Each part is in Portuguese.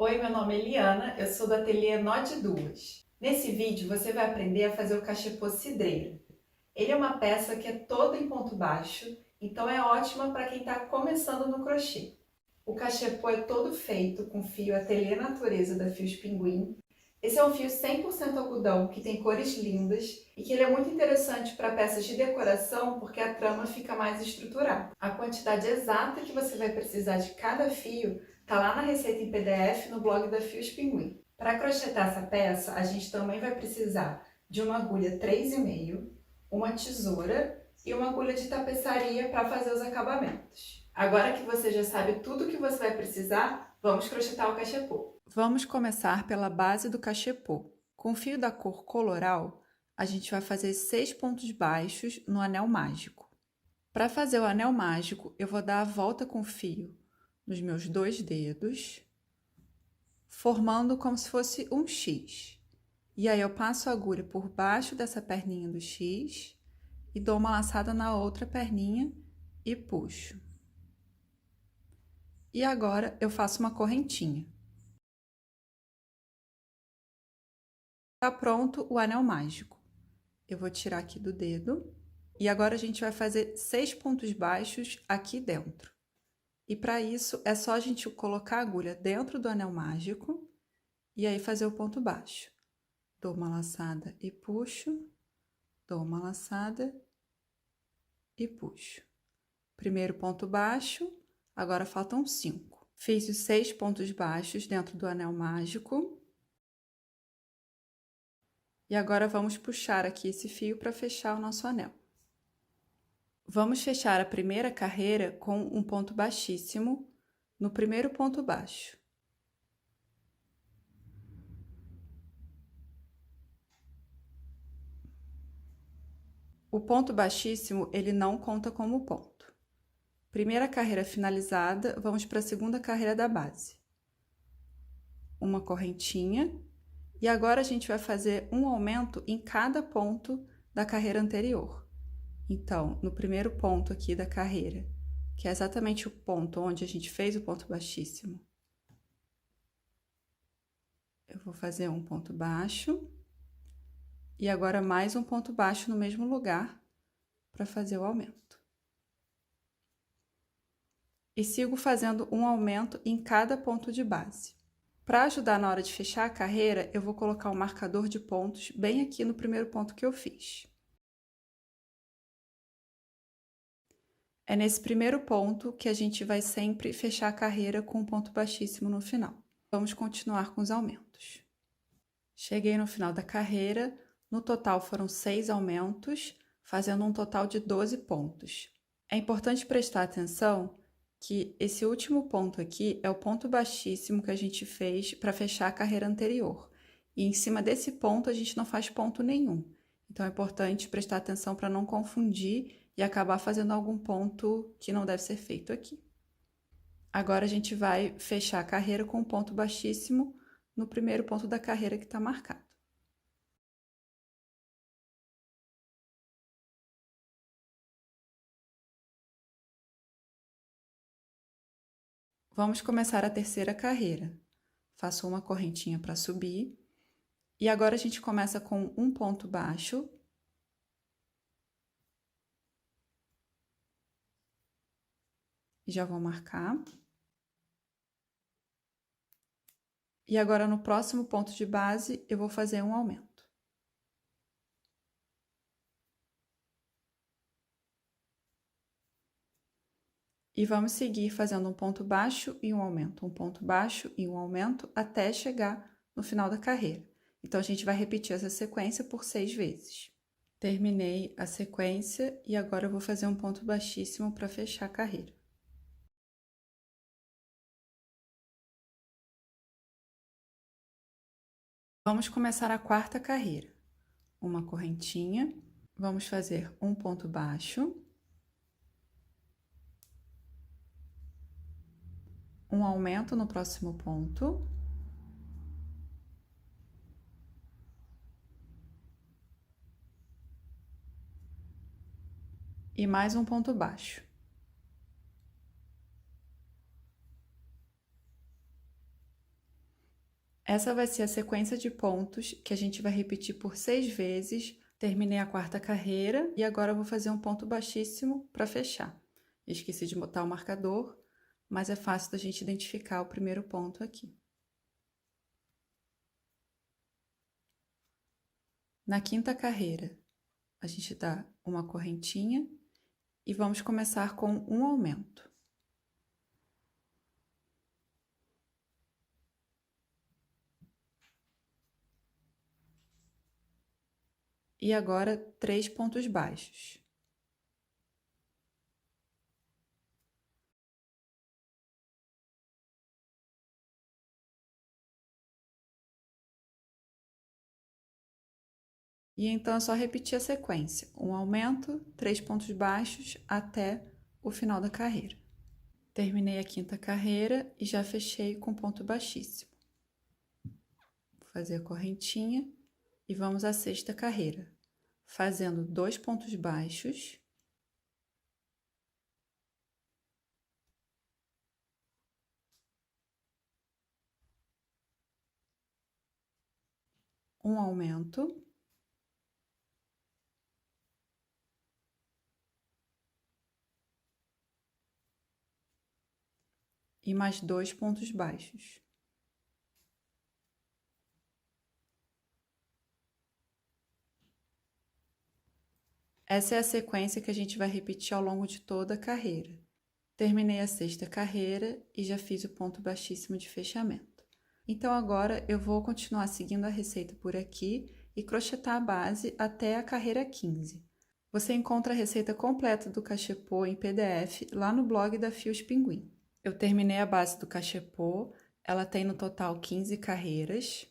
Oi, meu nome é Eliana, eu sou do ateliê Nó de Duas. Nesse vídeo você vai aprender a fazer o cachepô cidreiro. Ele é uma peça que é toda em ponto baixo, então é ótima para quem está começando no crochê. O cachepô é todo feito com fio Ateliê Natureza da Fios Pinguim. Esse é um fio 100% algodão que tem cores lindas e que ele é muito interessante para peças de decoração porque a trama fica mais estruturada. A quantidade exata que você vai precisar de cada fio está lá na receita em PDF no blog da Fios Pinguim. Para crochetar essa peça, a gente também vai precisar de uma agulha 3,5, uma tesoura e uma agulha de tapeçaria para fazer os acabamentos. Agora que você já sabe tudo o que você vai precisar, vamos crochetar o cachepô. Vamos começar pela base do cachepô. Com o fio da cor coloral, a gente vai fazer 6 pontos baixos no anel mágico. Para fazer o anel mágico, eu vou dar a volta com o fio nos meus 2 dedos, formando como se fosse um X. E aí eu passo a agulha por baixo dessa perninha do X e dou uma laçada na outra perninha e puxo. E agora eu faço uma correntinha. Tá pronto o anel mágico. Eu vou tirar aqui do dedo e agora a gente vai fazer 6 pontos baixos aqui dentro. E para isso é só a gente colocar a agulha dentro do anel mágico e aí fazer o ponto baixo. Dou uma laçada e puxo, dou uma laçada e puxo. Primeiro ponto baixo, agora faltam 5. Fiz os 6 pontos baixos dentro do anel mágico. E agora vamos puxar aqui esse fio para fechar o nosso anel. Vamos fechar a primeira carreira com um ponto baixíssimo no primeiro ponto baixo. O ponto baixíssimo, ele não conta como ponto. Primeira carreira finalizada, vamos para a segunda carreira da base. Uma correntinha. E agora a gente vai fazer um aumento em cada ponto da carreira anterior. Então, no primeiro ponto aqui da carreira, que é exatamente o ponto onde a gente fez o ponto baixíssimo, eu vou fazer um ponto baixo e agora mais um ponto baixo no mesmo lugar para fazer o aumento. E sigo fazendo um aumento em cada ponto de base. Para ajudar na hora de fechar a carreira, eu vou colocar um marcador de pontos bem aqui no primeiro ponto que eu fiz. É nesse primeiro ponto que a gente vai sempre fechar a carreira com um ponto baixíssimo no final. Vamos continuar com os aumentos. Cheguei no final da carreira, no total foram 6 aumentos, fazendo um total de 12 pontos. É importante prestar atenção que esse último ponto aqui é o ponto baixíssimo que a gente fez para fechar a carreira anterior. E em cima desse ponto a gente não faz ponto nenhum. Então é importante prestar atenção para não confundir e acabar fazendo algum ponto que não deve ser feito aqui. Agora a gente vai fechar a carreira com um ponto baixíssimo no primeiro ponto da carreira que está marcado. Vamos começar a terceira carreira. Faço uma correntinha para subir. E agora a gente começa com um ponto baixo. Já vou marcar. E agora no próximo ponto de base eu vou fazer um aumento. E vamos seguir fazendo um ponto baixo e um aumento, um ponto baixo e um aumento até chegar no final da carreira. Então a gente vai repetir essa sequência por 6 vezes. Terminei a sequência e agora eu vou fazer um ponto baixíssimo para fechar a carreira. Vamos começar a quarta carreira. Uma correntinha, vamos fazer um ponto baixo, um aumento no próximo ponto, e mais um ponto baixo. Essa vai ser a sequência de pontos que a gente vai repetir por 6 vezes. Terminei a quarta carreira e agora eu vou fazer um ponto baixíssimo para fechar. Esqueci de botar o marcador, mas é fácil da gente identificar o primeiro ponto aqui. Na quinta carreira, a gente dá uma correntinha e vamos começar com um aumento. E agora 3 pontos baixos. E então é só repetir a sequência, um aumento, 3 pontos baixos até o final da carreira. Terminei a quinta carreira e já fechei com ponto baixíssimo. Vou fazer a correntinha e vamos à sexta carreira, fazendo 2 pontos baixos, um aumento, e mais 2 pontos baixos. Essa é a sequência que a gente vai repetir ao longo de toda a carreira. Terminei a sexta carreira e já fiz o ponto baixíssimo de fechamento. Então agora eu vou continuar seguindo a receita por aqui e crochetar a base até a carreira 15. Você encontra a receita completa do cachepô em PDF lá no blog da Fios Pinguim. Eu terminei a base do cachepô, ela tem no total 15 carreiras,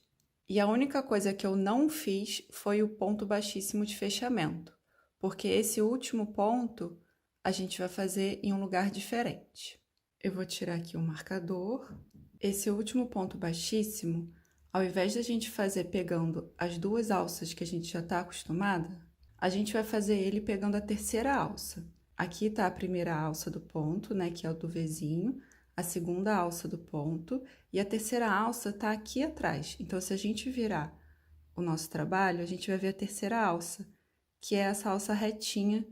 e a única coisa que eu não fiz foi o ponto baixíssimo de fechamento, porque esse último ponto a gente vai fazer em um lugar diferente. Eu vou tirar aqui o marcador. Esse último ponto baixíssimo, ao invés de a gente fazer pegando as duas alças que a gente já está acostumada, a gente vai fazer ele pegando a terceira alça. Aqui está a primeira alça do ponto, né, que é o do Vzinho, a segunda alça do ponto, e a terceira alça está aqui atrás. Então, se a gente virar o nosso trabalho, a gente vai ver a terceira alça, que é essa alça retinha,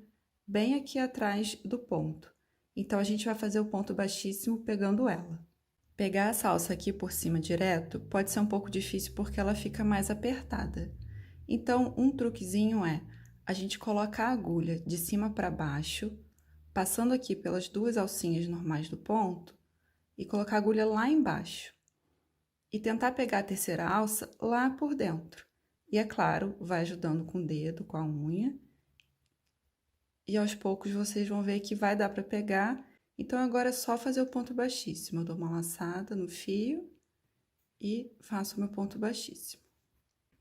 bem aqui atrás do ponto. Então, a gente vai fazer o ponto baixíssimo pegando ela. Pegar essa alça aqui por cima direto pode ser um pouco difícil porque ela fica mais apertada. Então, um truquezinho é a gente colocar a agulha de cima para baixo, passando aqui pelas duas alcinhas normais do ponto, e colocar a agulha lá embaixo. E tentar pegar a terceira alça lá por dentro. E, é claro, vai ajudando com o dedo, com a unha. E aos poucos vocês vão ver que vai dar para pegar. Então, agora é só fazer o ponto baixíssimo. Eu dou uma laçada no fio e faço o meu ponto baixíssimo.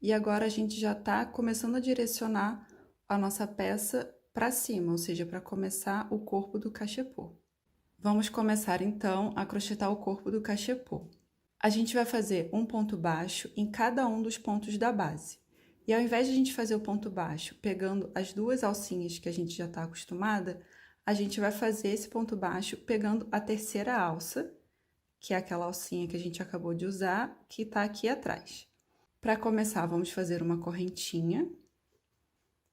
E agora a gente já está começando a direcionar a nossa peça para cima, ou seja, para começar o corpo do cachepô. Vamos começar então a crochetar o corpo do cachepô. A gente vai fazer um ponto baixo em cada um dos pontos da base. E ao invés de a gente fazer o ponto baixo pegando as duas alcinhas que a gente já está acostumada, a gente vai fazer esse ponto baixo pegando a terceira alça, que é aquela alcinha que a gente acabou de usar, que está aqui atrás. Para começar, vamos fazer uma correntinha.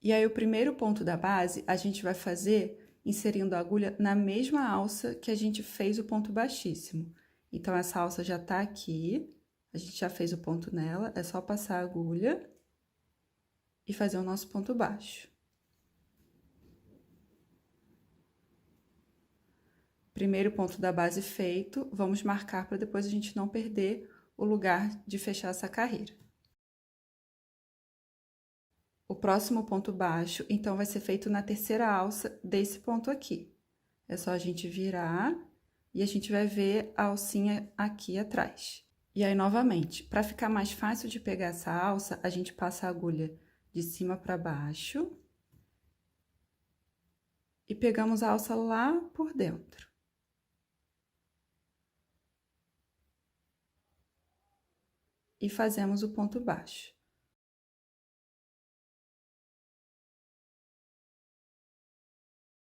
E aí, o primeiro ponto da base, a gente vai fazer inserindo a agulha na mesma alça que a gente fez o ponto baixíssimo. Então, essa alça já tá aqui, a gente já fez o ponto nela, é só passar a agulha e fazer o nosso ponto baixo. Primeiro ponto da base feito, vamos marcar para depois a gente não perder o lugar de fechar essa carreira. O próximo ponto baixo, então, vai ser feito na terceira alça desse ponto aqui. É só a gente virar e a gente vai ver a alcinha aqui atrás. E aí, novamente, para ficar mais fácil de pegar essa alça, a gente passa a agulha de cima para baixo e pegamos a alça lá por dentro. E fazemos o ponto baixo.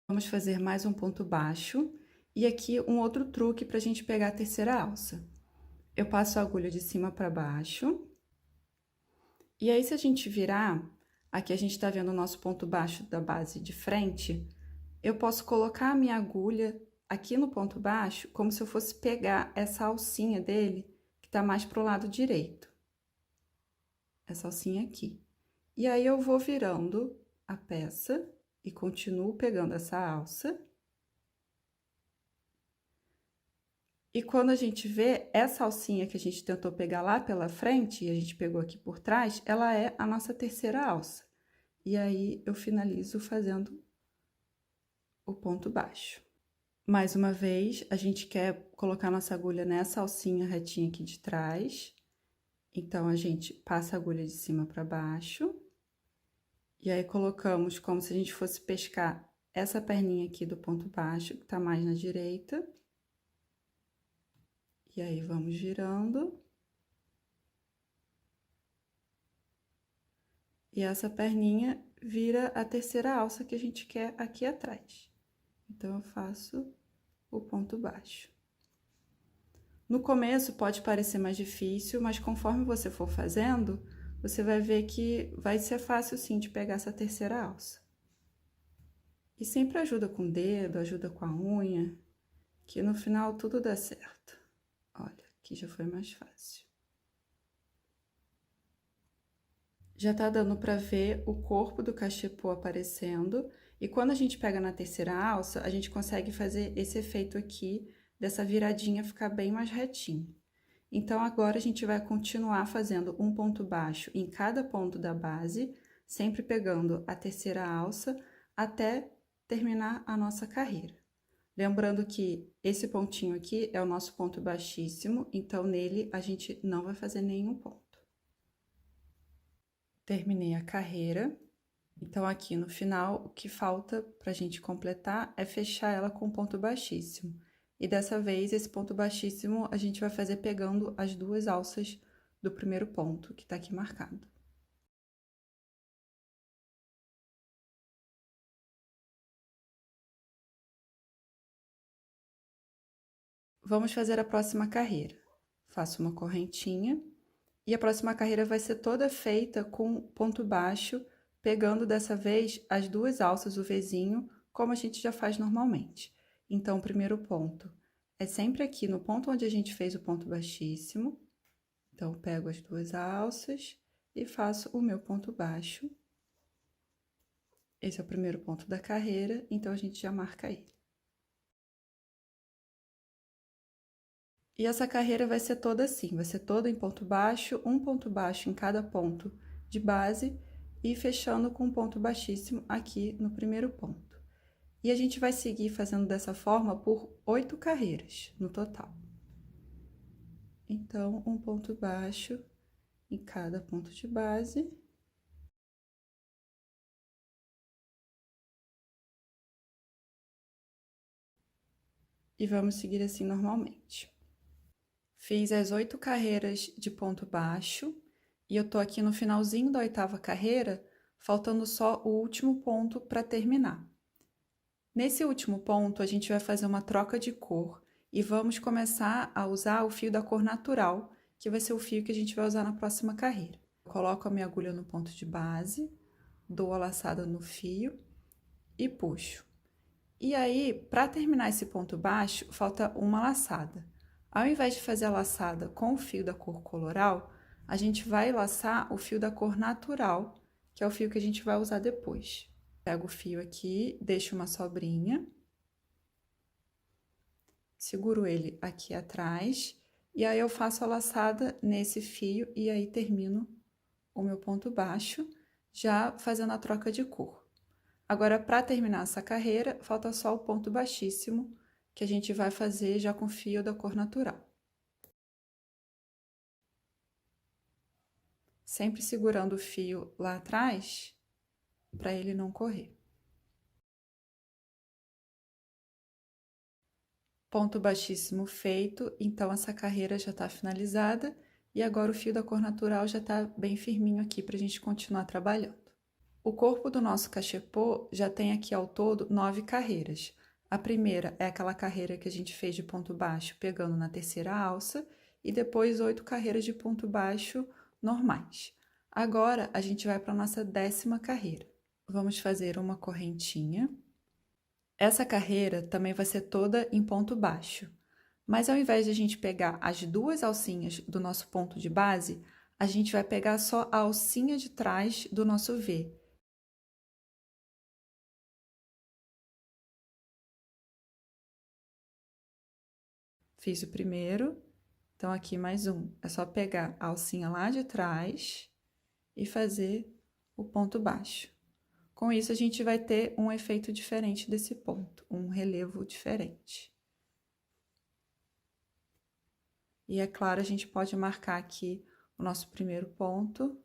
Vamos fazer mais um ponto baixo e aqui um outro truque para a gente pegar a terceira alça. Eu passo a agulha de cima para baixo. E aí, se a gente virar, aqui a gente tá vendo o nosso ponto baixo da base de frente, eu posso colocar a minha agulha aqui no ponto baixo, como se eu fosse pegar essa alcinha dele, que tá mais pro lado direito. Essa alcinha aqui. E aí, eu vou virando a peça e continuo pegando essa alça. E quando a gente vê, essa alcinha que a gente tentou pegar lá pela frente, e a gente pegou aqui por trás, ela é a nossa terceira alça. E aí, eu finalizo fazendo o ponto baixo. Mais uma vez, a gente quer colocar nossa agulha nessa alcinha retinha aqui de trás. Então, a gente passa a agulha de cima para baixo. E aí, colocamos como se a gente fosse pescar essa perninha aqui do ponto baixo, que tá mais na direita. E aí, vamos girando. E essa perninha vira a terceira alça que a gente quer aqui atrás. Então, eu faço o ponto baixo. No começo pode parecer mais difícil, mas conforme você for fazendo, você vai ver que vai ser fácil sim de pegar essa terceira alça. E sempre ajuda com o dedo, ajuda com a unha, que no final tudo dá certo. Olha, aqui já foi mais fácil. Já tá dando pra ver o corpo do cachepô aparecendo, e quando a gente pega na terceira alça, a gente consegue fazer esse efeito aqui, dessa viradinha ficar bem mais retinho. Então, agora a gente vai continuar fazendo um ponto baixo em cada ponto da base, sempre pegando a terceira alça até terminar a nossa carreira. Lembrando que esse pontinho aqui é o nosso ponto baixíssimo, então nele a gente não vai fazer nenhum ponto. Terminei a carreira, então aqui no final o que falta pra gente completar é fechar ela com ponto baixíssimo. E dessa vez, esse ponto baixíssimo a gente vai fazer pegando as duas alças do primeiro ponto, que tá aqui marcado. Vamos fazer a próxima carreira. Faço uma correntinha e a próxima carreira vai ser toda feita com ponto baixo, pegando dessa vez as duas alças, o Vzinho, como a gente já faz normalmente. Então, o primeiro ponto é sempre aqui no ponto onde a gente fez o ponto baixíssimo. Então, eu pego as duas alças e faço o meu ponto baixo. Esse é o primeiro ponto da carreira, então a gente já marca ele. E essa carreira vai ser toda assim, vai ser toda em ponto baixo, um ponto baixo em cada ponto de base e fechando com um ponto baixíssimo aqui no primeiro ponto. E a gente vai seguir fazendo dessa forma por 8 carreiras no total. Então, um ponto baixo em cada ponto de base. E vamos seguir assim normalmente. Fiz as 8 carreiras de ponto baixo e eu tô aqui no finalzinho da 8ª carreira, faltando só o último ponto para terminar. Nesse último ponto, a gente vai fazer uma troca de cor e vamos começar a usar o fio da cor natural, que vai ser o fio que a gente vai usar na próxima carreira. Eu coloco a minha agulha no ponto de base, dou a laçada no fio e puxo. E aí, para terminar esse ponto baixo, falta uma laçada. Ao invés de fazer a laçada com o fio da cor coloral, a gente vai laçar o fio da cor natural, que é o fio que a gente vai usar depois. Pego o fio aqui, deixo uma sobrinha, seguro ele aqui atrás, e aí eu faço a laçada nesse fio e aí termino o meu ponto baixo, já fazendo a troca de cor. Agora, para terminar essa carreira, falta só o ponto baixíssimo, que a gente vai fazer já com fio da cor natural. Sempre segurando o fio lá atrás, para ele não correr. Ponto baixíssimo feito, então essa carreira já está finalizada e agora o fio da cor natural já está bem firminho aqui para a gente continuar trabalhando. O corpo do nosso cachepô já tem aqui ao todo 9 carreiras. A primeira é aquela carreira que a gente fez de ponto baixo pegando na terceira alça e depois 8 carreiras de ponto baixo normais. Agora, a gente vai para a nossa 10ª carreira. Vamos fazer uma correntinha. Essa carreira também vai ser toda em ponto baixo, mas ao invés de a gente pegar as 2 alcinhas do nosso ponto de base, a gente vai pegar só a alcinha de trás do nosso V. Fiz o primeiro, então aqui mais um. É só pegar a alcinha lá de trás e fazer o ponto baixo. Com isso, a gente vai ter um efeito diferente desse ponto, um relevo diferente. E é claro, a gente pode marcar aqui o nosso primeiro ponto,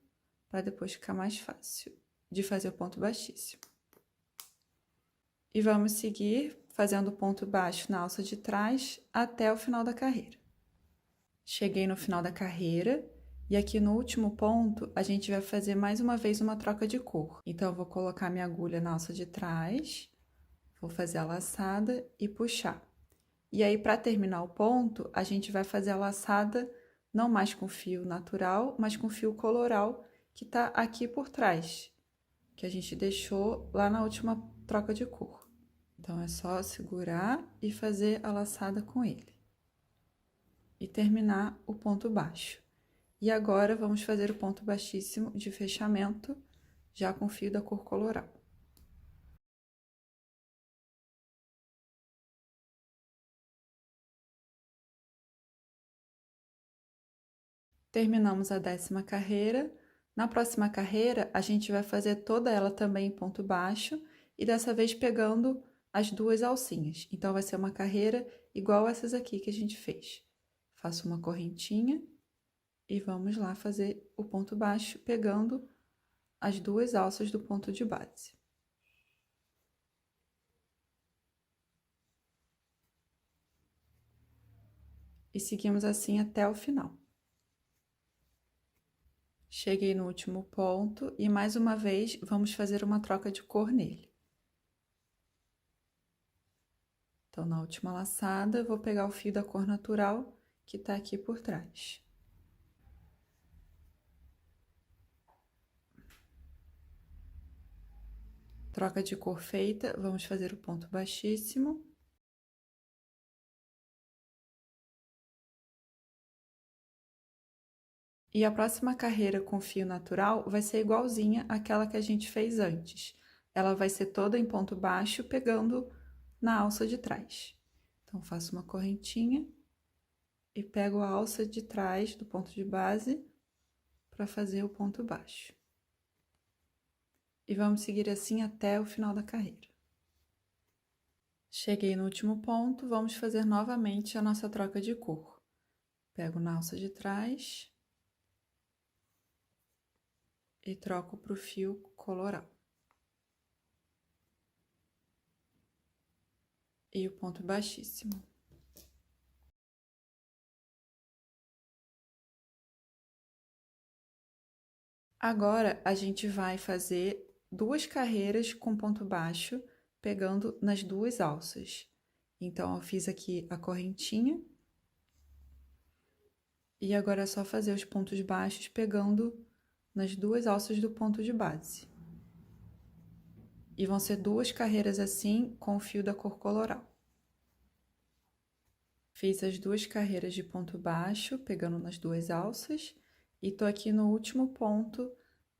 para depois ficar mais fácil de fazer o ponto baixíssimo. E vamos seguir fazendo o ponto baixo na alça de trás até o final da carreira. Cheguei no final da carreira e aqui no último ponto a gente vai fazer mais uma vez uma troca de cor. Então, eu vou colocar minha agulha na alça de trás, vou fazer a laçada e puxar. E aí, para terminar o ponto, a gente vai fazer a laçada não mais com fio natural, mas com fio coloral, que tá aqui por trás, que a gente deixou lá na última troca de cor. Então, é só segurar e fazer a laçada com ele. E terminar o ponto baixo. E agora, vamos fazer o ponto baixíssimo de fechamento, já com fio da cor coloral. Terminamos a 10ª carreira. Na próxima carreira, a gente vai fazer toda ela também em ponto baixo e dessa vez pegando as 2 alcinhas. Então, vai ser uma carreira igual essas aqui que a gente fez. Faço uma correntinha e vamos lá fazer o ponto baixo pegando as 2 alças do ponto de base. E seguimos assim até o final. Cheguei no último ponto e, mais uma vez, vamos fazer uma troca de cor nele. Então, na última laçada, eu vou pegar o fio da cor natural que tá aqui por trás. Troca de cor feita, vamos fazer o ponto baixíssimo. E a próxima carreira com fio natural vai ser igualzinha àquela que a gente fez antes. Ela vai ser toda em ponto baixo, pegando na alça de trás. Então, faço uma correntinha e pego a alça de trás do ponto de base para fazer o ponto baixo. E vamos seguir assim até o final da carreira. Cheguei no último ponto, vamos fazer novamente a nossa troca de cor. Pego na alça de trás e troco para o fio coloral. E o ponto baixíssimo. Agora, a gente vai fazer 2 carreiras com ponto baixo, pegando nas 2 alças. Então, eu fiz aqui a correntinha. E agora é só fazer os pontos baixos pegando nas 2 alças do ponto de base. E vão ser 2 carreiras assim com o fio da cor coloral. Fiz as 2 carreiras de ponto baixo, pegando nas 2 alças, e tô aqui no último ponto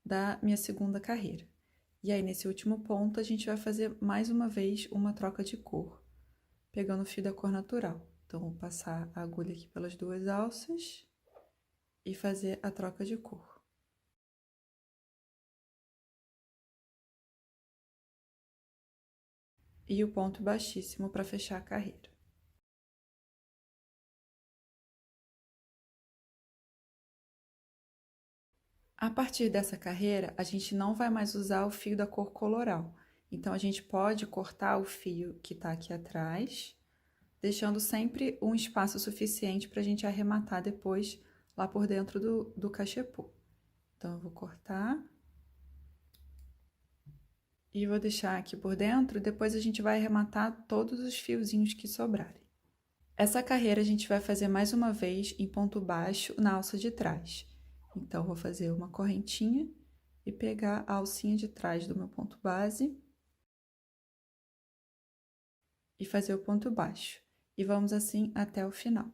da minha segunda carreira. E aí, nesse último ponto, a gente vai fazer mais uma vez uma troca de cor, pegando o fio da cor natural. Então, vou passar a agulha aqui pelas 2 alças e fazer a troca de cor. E o ponto baixíssimo para fechar a carreira. A partir dessa carreira, a gente não vai mais usar o fio da cor coloral. Então, a gente pode cortar o fio que está aqui atrás, deixando sempre um espaço suficiente para a gente arrematar depois lá por dentro do cachepô. Então, eu vou cortar e vou deixar aqui por dentro, depois a gente vai arrematar todos os fiozinhos que sobrarem. Essa carreira a gente vai fazer mais uma vez em ponto baixo na alça de trás. Então, vou fazer uma correntinha e pegar a alcinha de trás do meu ponto base e fazer o ponto baixo. E vamos assim até o final.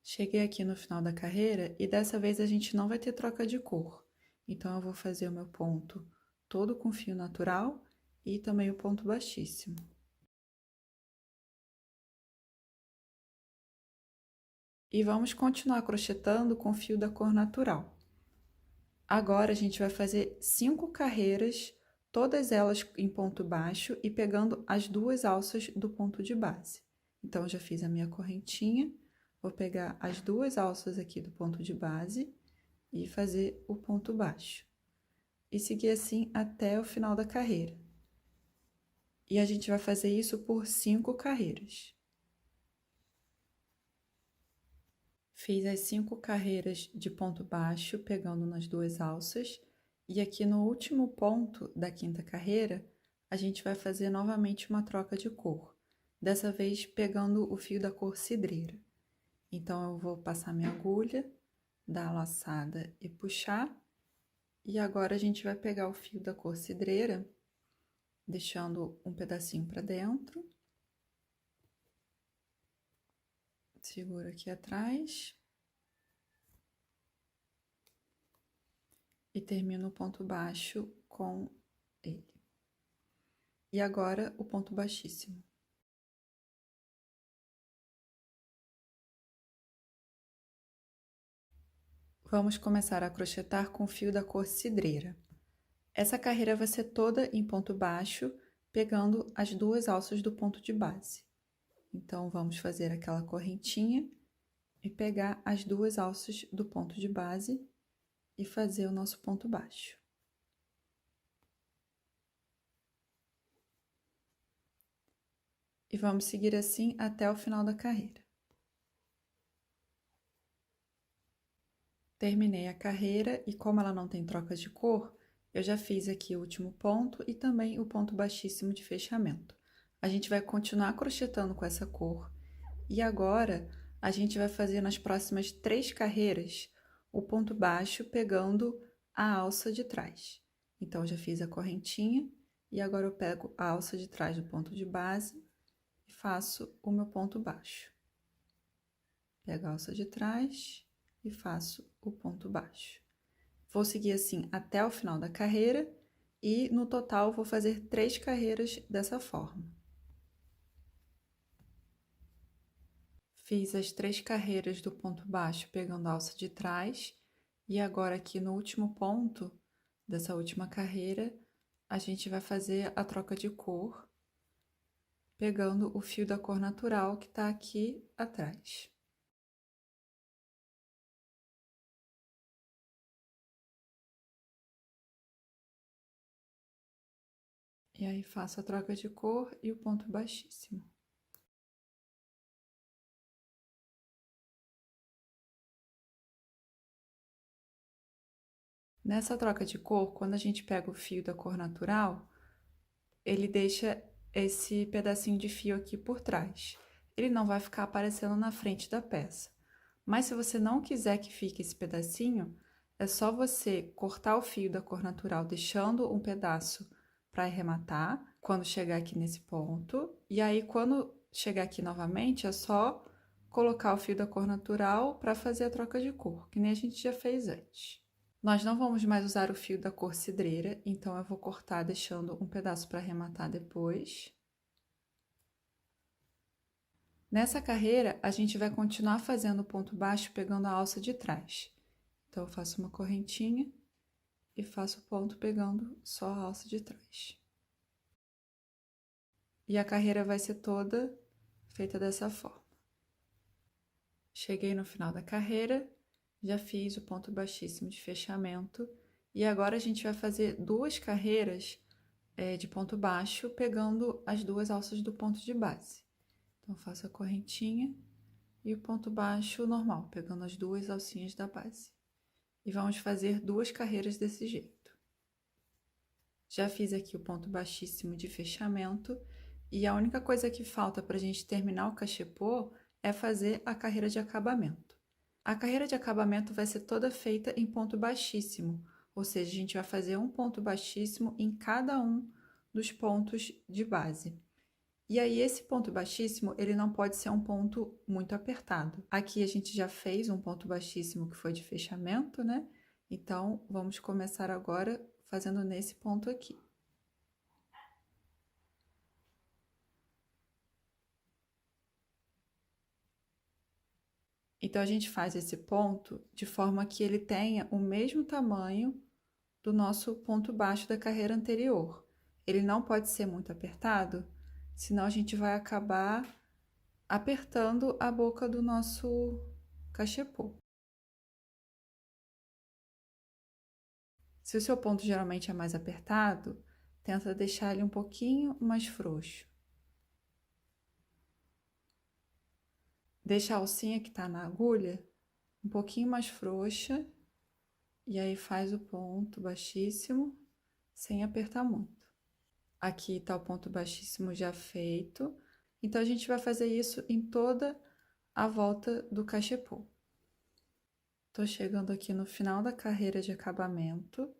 Cheguei aqui no final da carreira e dessa vez a gente não vai ter troca de cor. Então, eu vou fazer o meu ponto todo com fio natural e também o ponto baixíssimo. E vamos continuar crochetando com fio da cor natural. Agora, a gente vai fazer 5 carreiras, todas elas em ponto baixo e pegando as 2 alças do ponto de base. Então, já fiz a minha correntinha, vou pegar as 2 alças aqui do ponto de base e fazer o ponto baixo. E seguir assim até o final da carreira. E a gente vai fazer isso por 5 carreiras. Fiz as 5 carreiras de ponto baixo, pegando nas 2 alças, e aqui no último ponto da 5ª carreira, a gente vai fazer novamente uma troca de cor, dessa vez pegando o fio da cor cidreira. Então, eu vou passar minha agulha, dar a laçada e puxar, e agora a gente vai pegar o fio da cor cidreira, deixando um pedacinho para dentro. Seguro aqui atrás. E termino o ponto baixo com ele. E agora o ponto baixíssimo. Vamos começar a crochetar com fio da cor cidreira. Essa carreira vai ser toda em ponto baixo, pegando as 2 alças do ponto de base. Então, vamos fazer aquela correntinha e pegar as 2 alças do ponto de base e fazer o nosso ponto baixo. E vamos seguir assim até o final da carreira. Terminei a carreira e como ela não tem troca de cor, eu já fiz aqui o último ponto e também o ponto baixíssimo de fechamento. A gente vai continuar crochetando com essa cor e agora a gente vai fazer nas próximas 3 carreiras o ponto baixo pegando a alça de trás. Então, já fiz a correntinha e agora eu pego a alça de trás do ponto de base e faço o meu ponto baixo. Pego a alça de trás e faço o ponto baixo. Vou seguir assim até o final da carreira e no total vou fazer 3 carreiras dessa forma. Fiz as 3 carreiras do ponto baixo pegando a alça de trás e agora aqui no último ponto dessa última carreira a gente vai fazer a troca de cor pegando o fio da cor natural que está aqui atrás. E aí, faço a troca de cor e o ponto baixíssimo. Nessa troca de cor, quando a gente pega o fio da cor natural, ele deixa esse pedacinho de fio aqui por trás. Ele não vai ficar aparecendo na frente da peça. Mas se você não quiser que fique esse pedacinho, é só você cortar o fio da cor natural, deixando um pedaço para arrematar, quando chegar aqui nesse ponto. E aí, quando chegar aqui novamente, é só colocar o fio da cor natural para fazer a troca de cor, que nem a gente já fez antes. Nós não vamos mais usar o fio da cor cidreira, então eu vou cortar deixando um pedaço para arrematar depois. Nessa carreira, a gente vai continuar fazendo o ponto baixo pegando a alça de trás. Então, eu faço uma correntinha e faço o ponto pegando só a alça de trás. E a carreira vai ser toda feita dessa forma. Cheguei no final da carreira, já fiz o ponto baixíssimo de fechamento e agora a gente vai fazer 2 carreiras de ponto baixo pegando as 2 alças do ponto de base. Então, faço a correntinha e o ponto baixo normal, pegando as 2 alcinhas da base. E vamos fazer 2 carreiras desse jeito. Já fiz aqui o ponto baixíssimo de fechamento E a única coisa que falta para a gente terminar o cachepô é fazer a carreira de acabamento. A carreira de acabamento vai ser toda feita em ponto baixíssimo, ou seja, a gente vai fazer um ponto baixíssimo em cada um dos pontos de base. E aí esse ponto baixíssimo, ele não pode ser um ponto muito apertado. Aqui a gente já fez um ponto baixíssimo que foi de fechamento, né? Então, vamos começar agora fazendo nesse ponto aqui. Então, a gente faz esse ponto de forma que ele tenha o mesmo tamanho do nosso ponto baixo da carreira anterior. Ele não pode ser muito apertado, senão a gente vai acabar apertando a boca do nosso cachepô. Se o seu ponto geralmente é mais apertado, tenta deixar ele um pouquinho mais frouxo. Deixa a alcinha que está na agulha um pouquinho mais frouxa e aí faz o ponto baixíssimo sem apertar muito. Aqui está o ponto baixíssimo já feito, então a gente vai fazer isso em toda a volta do cachepô. Estou chegando aqui no final da carreira de acabamento.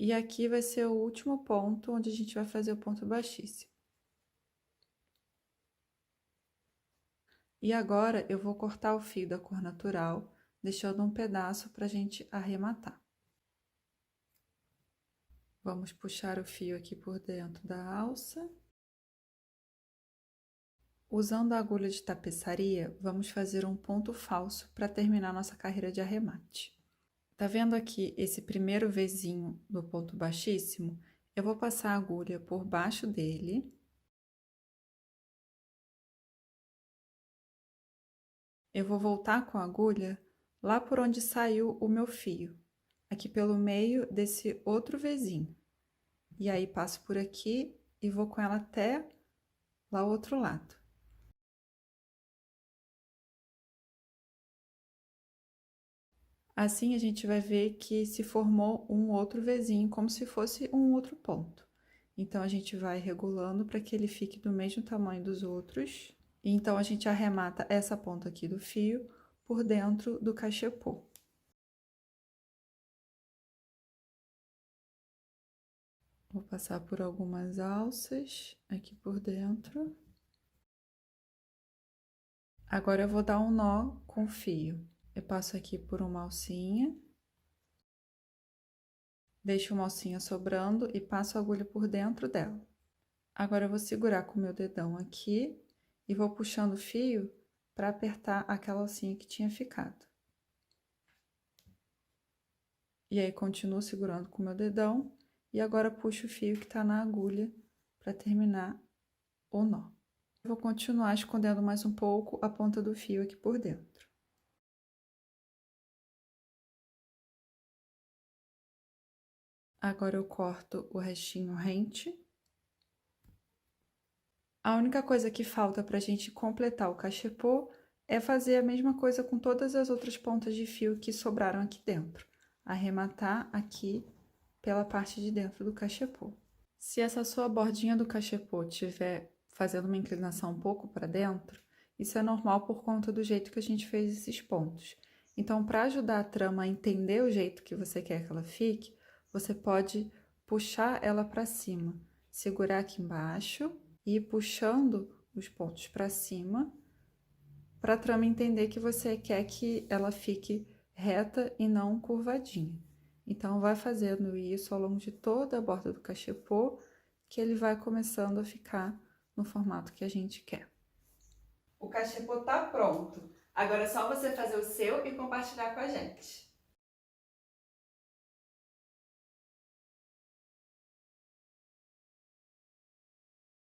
E aqui vai ser o último ponto onde a gente vai fazer o ponto baixíssimo. E agora eu vou cortar o fio da cor natural, deixando um pedaço para a gente arrematar. Vamos puxar o fio aqui por dentro da alça. Usando a agulha de tapeçaria, vamos fazer um ponto falso para terminar nossa carreira de arremate. Tá vendo aqui esse primeiro Vzinho do ponto baixíssimo? Eu vou passar a agulha por baixo dele. Eu vou voltar com a agulha lá por onde saiu o meu fio, aqui pelo meio desse outro Vzinho. E aí passo por aqui e vou com ela até lá ao outro lado. Assim a gente vai ver que se formou um outro Vzinho, como se fosse um outro ponto. Então a gente vai regulando para que ele fique do mesmo tamanho dos outros. E então a gente arremata essa ponta aqui do fio por dentro do cachepô. Vou passar por algumas alças aqui por dentro. Agora eu vou dar um nó com o fio. Eu passo aqui por uma alcinha. Deixo uma alcinha sobrando e passo a agulha por dentro dela. Agora eu vou segurar com o meu dedão aqui e vou puxando o fio para apertar aquela alcinha que tinha ficado. E aí continuo segurando com o meu dedão e agora puxo o fio que está na agulha para terminar o nó. Vou continuar escondendo mais um pouco a ponta do fio aqui por dentro. Agora eu corto o restinho rente. A única coisa que falta para a gente completar o cachepô é fazer a mesma coisa com todas as outras pontas de fio que sobraram aqui dentro. Arrematar aqui pela parte de dentro do cachepô. Se essa sua bordinha do cachepô tiver fazendo uma inclinação um pouco para dentro, isso é normal por conta do jeito que a gente fez esses pontos. Então, para ajudar a trama a entender o jeito que você quer que ela fique, você pode puxar ela para cima, segurar aqui embaixo e ir puxando os pontos para cima, para a trama entender que você quer que ela fique reta e não curvadinha. Então, vai fazendo isso ao longo de toda a borda do cachepô, que ele vai começando a ficar no formato que a gente quer. O cachepô tá pronto. Agora é só você fazer o seu e compartilhar com a gente.